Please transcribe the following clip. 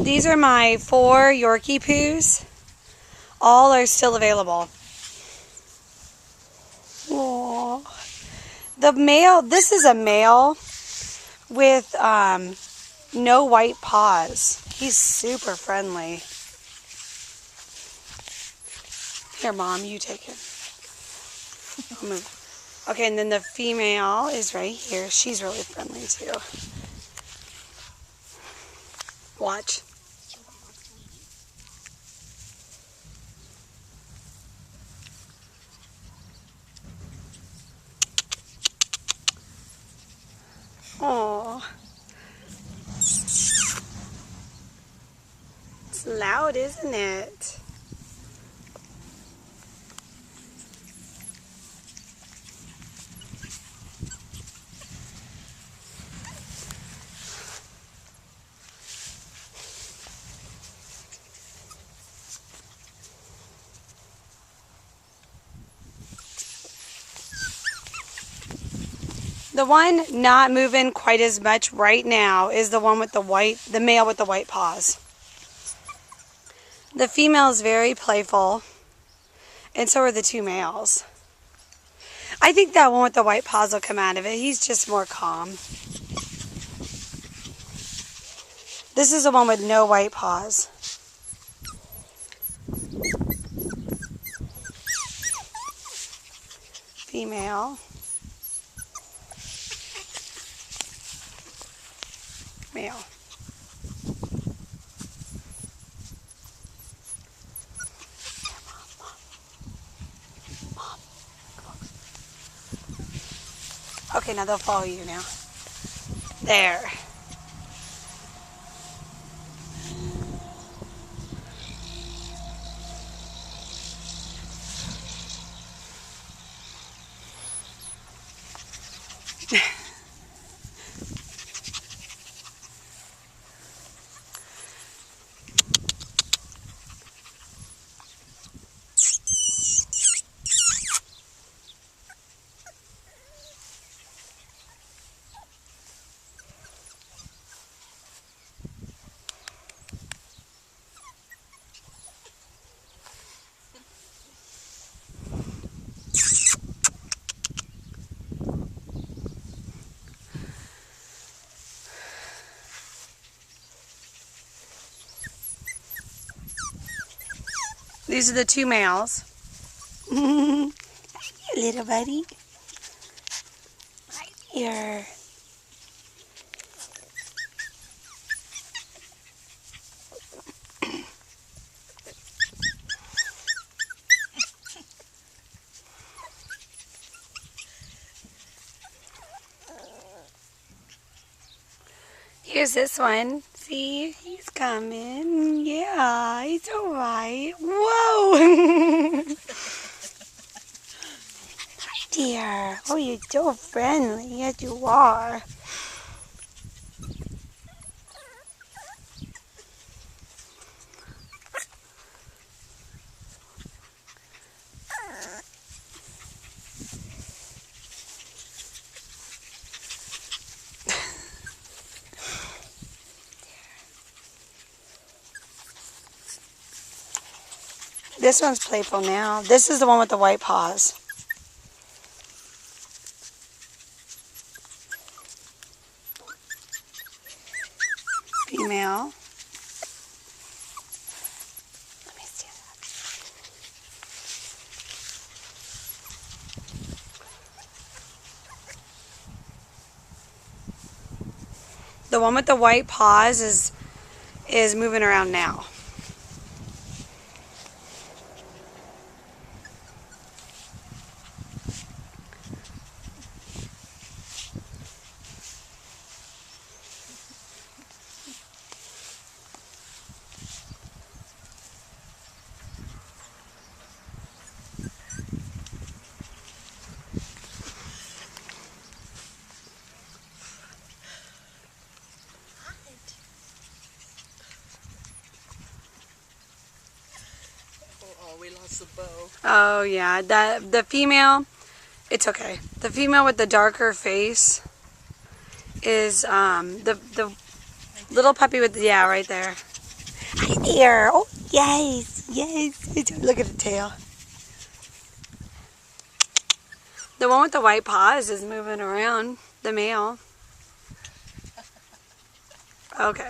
These are my 4 Yorkiepoos. All are still available. Aww. The male, this is a male with no white paws. He's super friendly. Here, Mom, you take it. I'll move. Okay, and then the female is right here. She's really friendly too. Watch. Aww. It's loud, isn't it? The one not moving quite as much right now is the one with the male with the white paws. The female is very playful, and so are the 2 males. I think that one with the white paws will come out of it. He's just more calm. This is the one with no white paws. Female. Male. Mom. Okay, now they'll follow you now. There. These are the 2 males. Little buddy. Right here. Here's this one. See, he's coming. Yeah, he's all right. Whoa! Hi, dear. Oh, you're so friendly. Yes, you are. This one's playful now. This is the one with the white paws. Female. Let me see that. The one with the white paws is moving around now. Oh, we lost the bow. Oh yeah, the female, it's okay. The female with the darker face is the little puppy with yeah, right there. Hi there. Oh, yes. Yes. Look at the tail. The one with the white paws is moving around. The male. Okay.